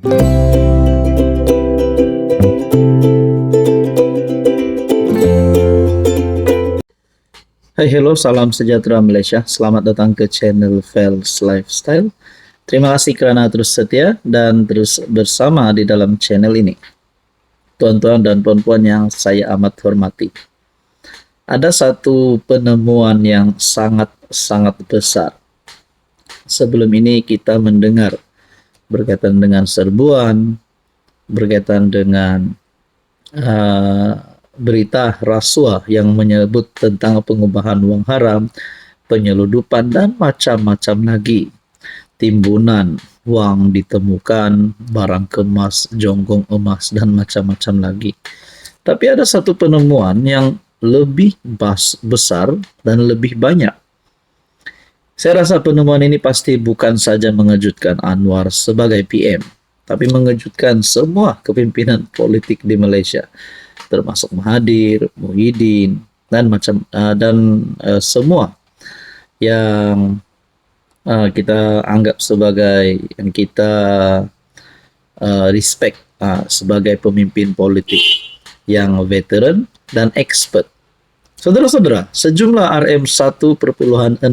Hai, hello, salam sejahtera Malaysia. Selamat datang ke channel Fels Lifestyle. Terima kasih kerana terus setia dan terus bersama di dalam channel ini. Tuan-tuan dan puan-puan yang saya amat hormati. Ada satu penemuan yang sangat-sangat besar. Sebelum ini kita mendengar berkaitan dengan serbuan, berkaitan dengan berita rasuah yang menyebut tentang pengubahan wang haram, penyeludupan, dan macam-macam lagi. Timbunan wang ditemukan, barang kemas, jonggong emas, dan macam-macam lagi. Tapi ada satu penemuan yang lebih besar dan lebih banyak. Saya rasa penemuan ini pasti bukan saja mengejutkan Anwar sebagai PM, tapi mengejutkan semua kepimpinan politik di Malaysia, termasuk Mahathir, Muhyiddin, dan semua yang kita anggap sebagai yang kita respect sebagai pemimpin politik yang veteran dan expert. Saudara-saudara, sejumlah RM1,66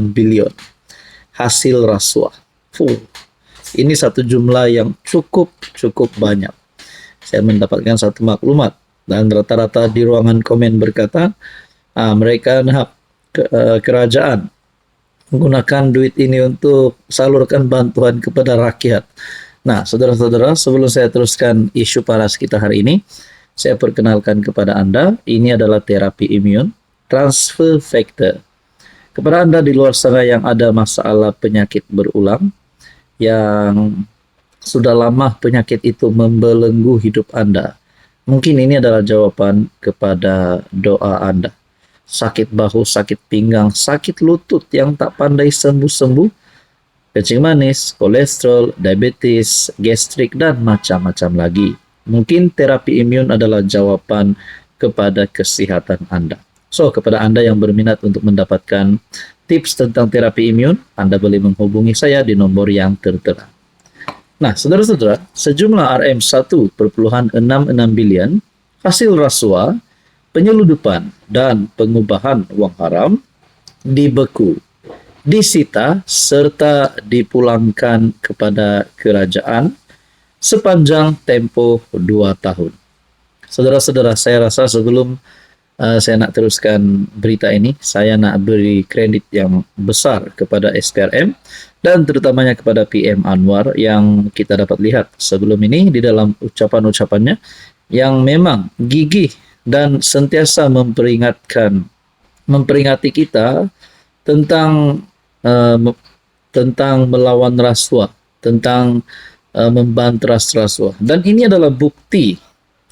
bilion hasil rasuah. Ini satu jumlah yang cukup banyak. Saya mendapatkan satu maklumat dan rata-rata di ruangan komen berkata mereka nak kerajaan menggunakan duit ini untuk salurkan bantuan kepada rakyat. Nah, saudara-saudara, sebelum saya teruskan isu panas kita hari ini, saya perkenalkan kepada Anda, ini adalah terapi imun transfer factor. Kepada Anda di luar sana yang ada masalah penyakit berulang, yang sudah lama penyakit itu membelenggu hidup Anda, mungkin ini adalah jawaban kepada doa Anda. Sakit bahu, sakit pinggang, sakit lutut yang tak pandai sembuh-sembuh, kencing manis, kolesterol, diabetes, gastrik, dan macam-macam lagi. Mungkin terapi imun adalah jawaban kepada kesehatan Anda. So, kepada Anda yang berminat untuk mendapatkan tips tentang terapi imun, Anda boleh menghubungi saya di nomor yang tertera. Nah, saudara-saudara, sejumlah RM1,66 bilion hasil rasuah, penyeludupan, dan pengubahan wang haram dibeku, disita, serta dipulangkan kepada kerajaan sepanjang tempoh 2 tahun. Saudara-saudara, saya rasa sebelum saya nak teruskan berita ini, saya nak beri kredit yang besar kepada SPRM dan terutamanya kepada PM Anwar yang kita dapat lihat sebelum ini di dalam ucapan-ucapannya yang memang gigih dan sentiasa memperingati kita tentang melawan rasuah, tentang membanteras rasuah. Dan ini adalah bukti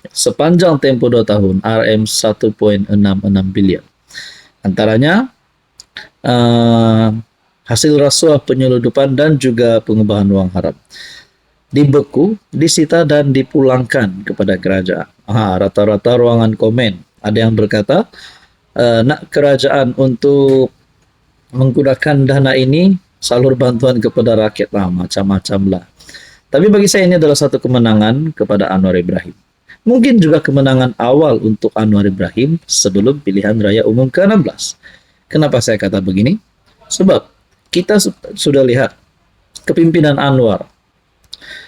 sepanjang tempoh 2 tahun RM1,66 bilion. Antaranya hasil rasuah, penyeludupan, dan juga pengubahan wang haram dibeku, disita, dan dipulangkan kepada kerajaan. Rata-rata ruangan komen ada yang berkata nak kerajaan untuk menggunakan dana ini salur bantuan kepada rakyat, macam-macam lah. Tapi bagi saya ini adalah satu kemenangan kepada Anwar Ibrahim. Mungkin juga kemenangan awal untuk Anwar Ibrahim sebelum pilihan raya umum ke-16. Kenapa saya kata begini? Sebab kita sudah lihat kepimpinan Anwar.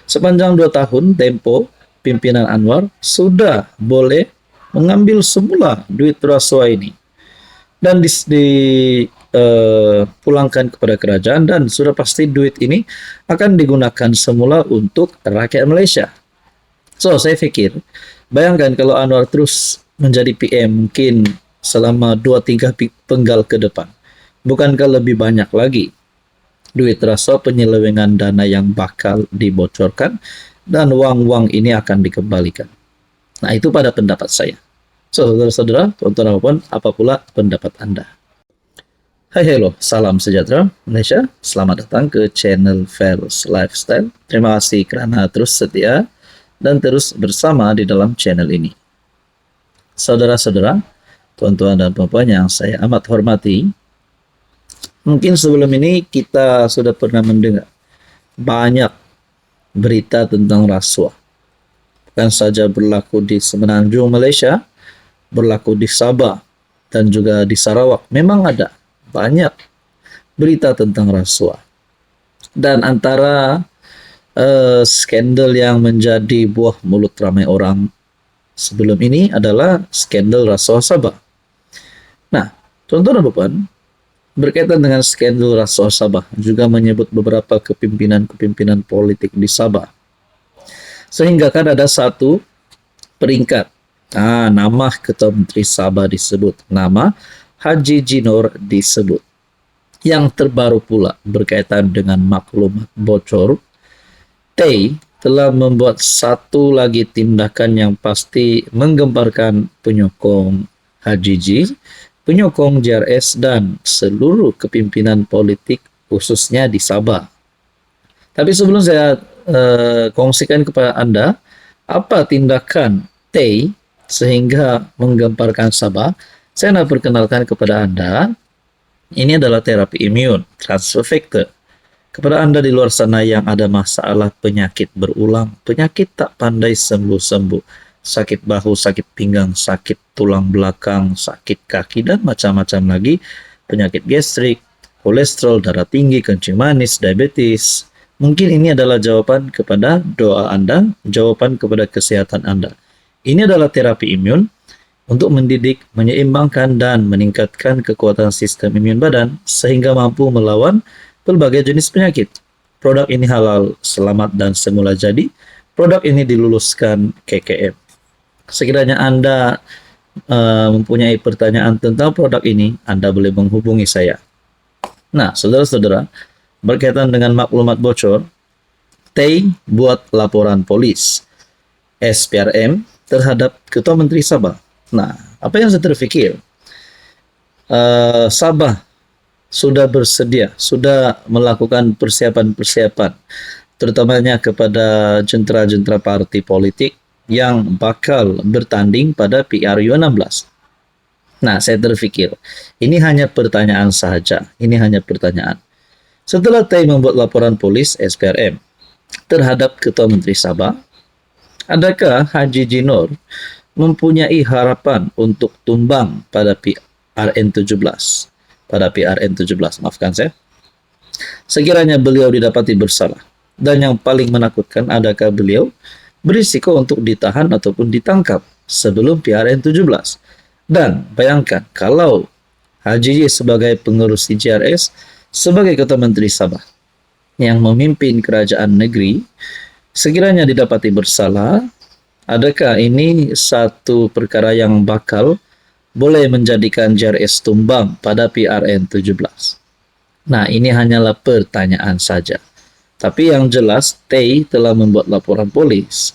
Sepanjang 2 tahun tempo pimpinan Anwar sudah boleh mengambil semula duit rasuah ini dan pulangkan kepada kerajaan, dan sudah pasti duit ini akan digunakan semula untuk rakyat Malaysia. So, saya fikir, bayangkan kalau Anwar terus menjadi PM mungkin selama 2-3 penggal ke depan. Bukankah lebih banyak lagi duit rasuah, penyelewengan dana yang bakal dibocorkan, dan uang-uang ini akan dikembalikan. Nah, itu pada pendapat saya. So, saudara-saudara, tuan-tuan, apa pula pendapat Anda? Hai, hello, salam sejahtera Malaysia. Selamat datang ke channel Fels Lifestyle. Terima kasih kerana terus setia dan terus bersama di dalam channel ini. Saudara-saudara, tuan-tuan dan puan-puan yang saya amat hormati, mungkin sebelum ini kita sudah pernah mendengar banyak berita tentang rasuah. Bukan saja berlaku di Semenanjung Malaysia, berlaku di Sabah dan juga di Sarawak. Memang ada banyak berita tentang rasuah. Dan antara skandal yang menjadi buah mulut ramai orang sebelum ini adalah skandal rasuah Sabah. Nah, tuan-tuan dan puan, berkaitan dengan skandal rasuah Sabah juga menyebut beberapa kepimpinan-kepimpinan politik di Sabah. Sehingga kan ada satu peringkat. Nama Ketua Menteri Sabah disebut, nama Haji Jinor disebut. Yang terbaru pula berkaitan dengan maklumat bocor, Tay telah membuat satu lagi tindakan yang pasti menggemparkan penyokong Haji J, penyokong JRS dan seluruh kepimpinan politik khususnya di Sabah. Tapi sebelum saya kongsikan kepada Anda apa tindakan Tay sehingga menggemparkan Sabah, saya nak perkenalkan kepada Anda, ini adalah terapi imun, transfer factor. Kepada Anda di luar sana yang ada masalah penyakit berulang, penyakit tak pandai sembuh-sembuh, sakit bahu, sakit pinggang, sakit tulang belakang, sakit kaki, dan macam-macam lagi, penyakit gastrik, kolesterol, darah tinggi, kencing manis, diabetes. Mungkin ini adalah jawaban kepada doa Anda, jawaban kepada kesehatan Anda. Ini adalah terapi imun untuk mendidik, menyeimbangkan, dan meningkatkan kekuatan sistem imun badan sehingga mampu melawan berbagai jenis penyakit. Produk ini halal, selamat, dan semula jadi. Produk ini diluluskan KKM. Sekiranya Anda mempunyai pertanyaan tentang produk ini, Anda boleh menghubungi saya. Nah, saudara-saudara, berkaitan dengan maklumat bocor, Tay buat laporan polis SPRM terhadap Ketua Menteri Sabah. Nah, apa yang saya terfikir? Sabah sudah bersedia, sudah melakukan persiapan-persiapan, terutamanya kepada jentera-jentera parti politik yang bakal bertanding pada PRU 16. Nah, saya terfikir, ini hanya pertanyaan saja, ini hanya pertanyaan. Setelah Tay membuat laporan polis SPRM terhadap Ketua Menteri Sabah, adakah Haji Jinor mempunyai harapan untuk tumbang pada PRN 17? Pada PRN 17, maafkan saya. Sekiranya beliau didapati bersalah, dan yang paling menakutkan, adakah beliau berisiko untuk ditahan ataupun ditangkap sebelum PRN 17? Dan bayangkan, kalau Haji J sebagai pengurus IJRS, sebagai Ketua Menteri Sabah yang memimpin kerajaan negeri, sekiranya didapati bersalah, adakah ini satu perkara yang bakal boleh menjadikan JRS tumbang pada PRN 17? Nah, ini hanyalah pertanyaan saja. Tapi yang jelas, Tay telah membuat laporan polis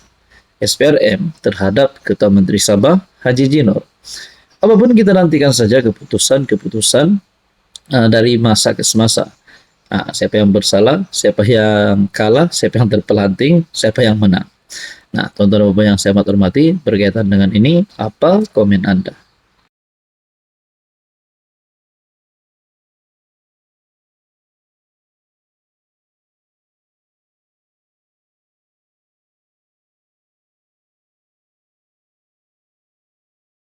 SPRM terhadap Ketua Menteri Sabah, Haji Jinor. Apapun kita nantikan saja keputusan dari masa ke semasa. Siapa yang bersalah, siapa yang kalah, siapa yang terpelanting, siapa yang menang. Nah, tuan-tuan dan puan yang saya hormati, berkaitan dengan ini, apa komen Anda?